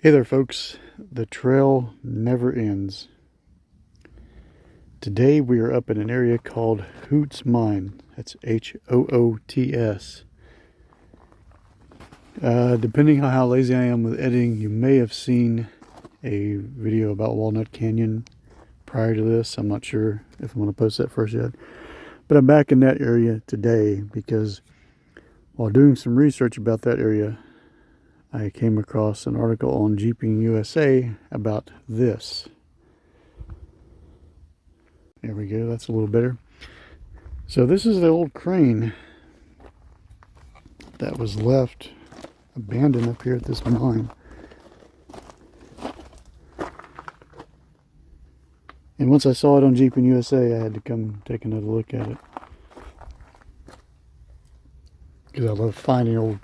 Hey there folks, the trail never ends. Today we are up in an area called Hoots Mine. That's H-O-O-T-S. Depending on how lazy I am with editing, you may have seen a video about Walnut Canyon prior to this. I'm not sure if I'm going to post that first yet. But I'm back in that area today because while doing some research about that area, I came across an article on Jeeping USA about this. There we go, that's a little better. So this is the old crane that was left abandoned up here at this mine. And once I saw it on Jeeping USA, I had to come take another look at it. Because I love finding old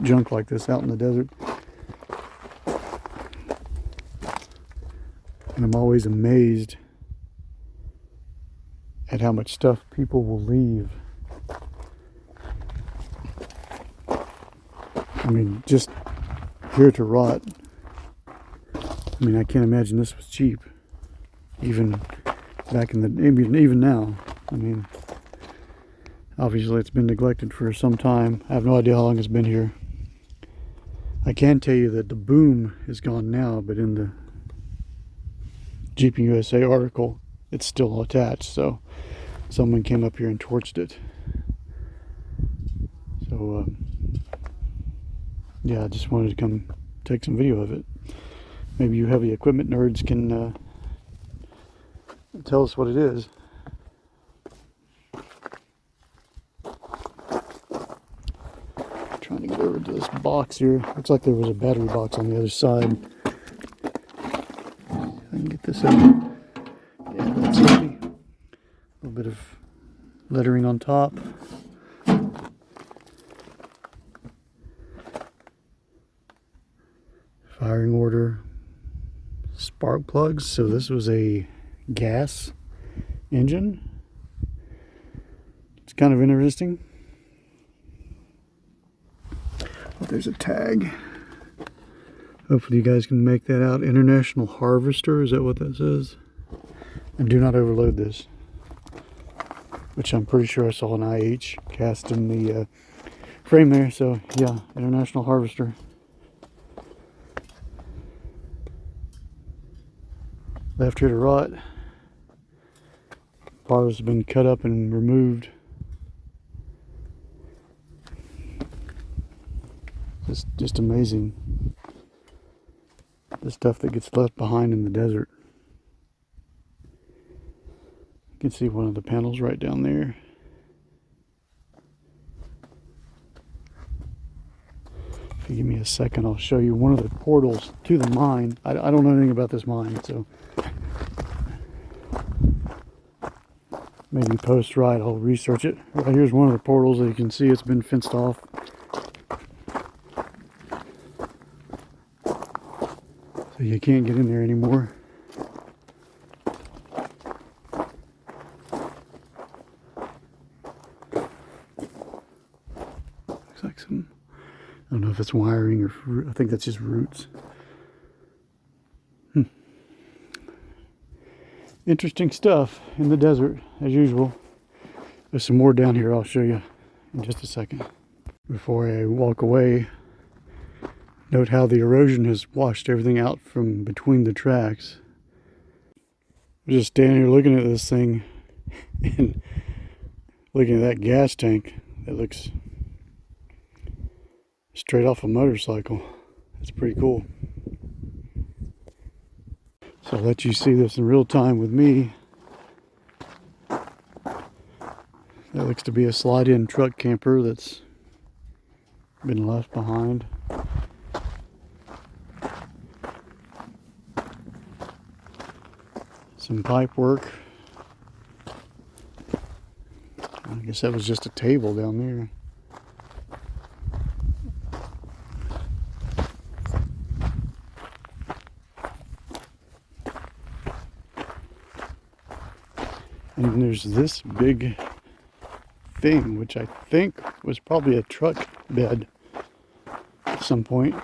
junk like this out in the desert. And I'm always amazed at how much stuff people will leave. I mean, just here to rot. I mean, I can't imagine this was cheap. Even back in the, even now. I mean, obviously it's been neglected for some time. I have no idea how long it's been here. I can tell you that the boom is gone now, but in the Jeeping USA article, it's still attached. So someone came up here and torched it. So yeah, I just wanted to come take some video of it. Maybe you heavy equipment nerds can tell us what it is. Trying to get over to this box here. Looks like there was a battery box on the other side. I can get this out. Yeah, that's heavy. A little bit of lettering on top. Firing order. Spark plugs. So this was a gas engine. It's kind of interesting. Oh, there's a tag. Hopefully you guys can make that out. International Harvester, is that what that says? And do not overload this. Which I'm pretty sure I saw an IH cast in the frame there. So yeah, International Harvester. Left here to rot. Part of it's been cut up and removed. It's just amazing. The stuff that gets left behind in the desert. You can see one of the panels right down there. If you give me a second, I'll show you one of the portals to the mine. I don't know anything about this mine, so maybe post-ride I'll research it. Right here's one of the portals that you can see it's been fenced off. So you can't get in there anymore. Looks like some, I don't know if it's wiring or I think that's just roots. Interesting stuff in the desert, as usual. There's some more down here I'll show you in just a second. Before I walk away, note how the erosion has washed everything out from between the tracks. I'm just standing here looking at this thing and looking at that gas tank that looks straight off a motorcycle. That's pretty cool. So I'll let you see this in real time with me. That looks to be a slide-in truck camper that's been left behind. Some pipe work. I guess that was just a table down there. And there's this big thing, which I think was probably a truck bed at some point.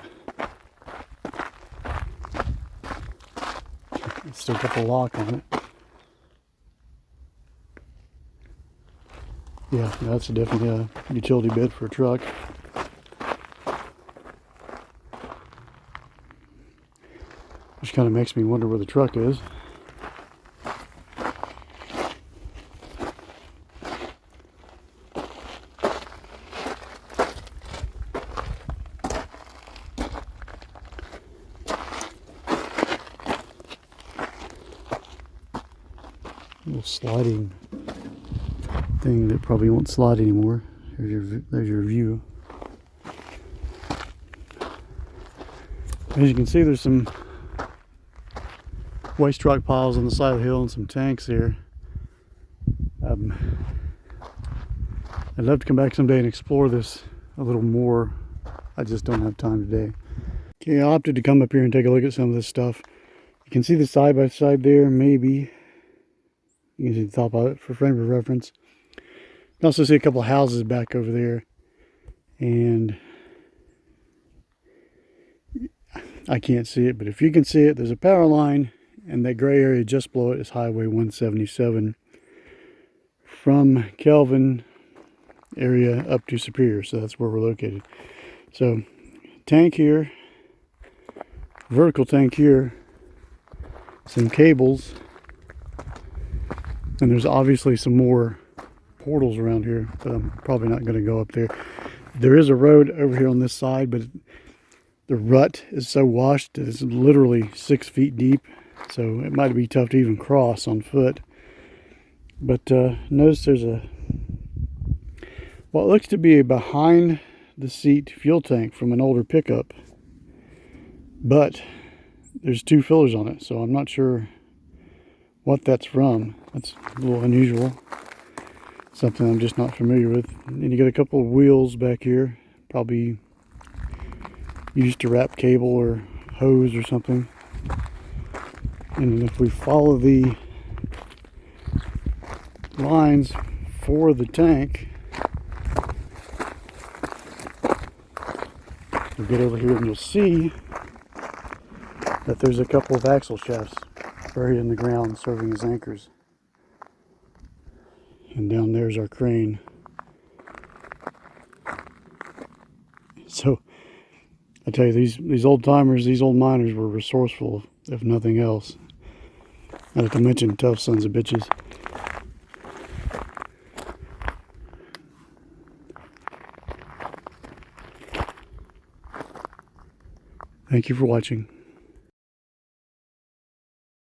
It's still got the lock on it. Yeah, that's definitely a utility bed for a truck. Which kind of makes me wonder where the truck is. Little sliding thing that probably won't slide anymore. There's your view. As you can see, there's some waste rock piles on the side of the hill and some tanks here. I'd love to come back someday and explore this a little more. I just don't have time today. Okay, I opted to come up here and take a look at some of this stuff. You can see the side by side there, maybe. You can see the top of it for frame of reference. You can also see a couple of houses back over there. And I can't see it, but if you can see it, there's a power line, and that gray area just below it is Highway 177 from Kelvin area up to Superior. So that's where we're located. So tank here, vertical tank here, some cables, and there's obviously some more portals around here, but I'm probably not going to go up there. There is a road over here on this side, but the rut is so washed that it's literally 6 feet deep, so it might be tough to even cross on foot. But notice there's what looks to be a behind the seat fuel tank from an older pickup, but there's 2 fillers on it, so I'm not sure what that's from. That's a little unusual, something I'm just not familiar with. And you got a couple of wheels back here, probably used to wrap cable or hose or something. And if we follow the lines for the tank, you'll get over here and you'll see that there's a couple of axle shafts buried in the ground serving as anchors. And down there's our crane. So I tell you, these old timers, these old miners were resourceful, if nothing else. Not to mention tough sons of bitches. Thank you for watching.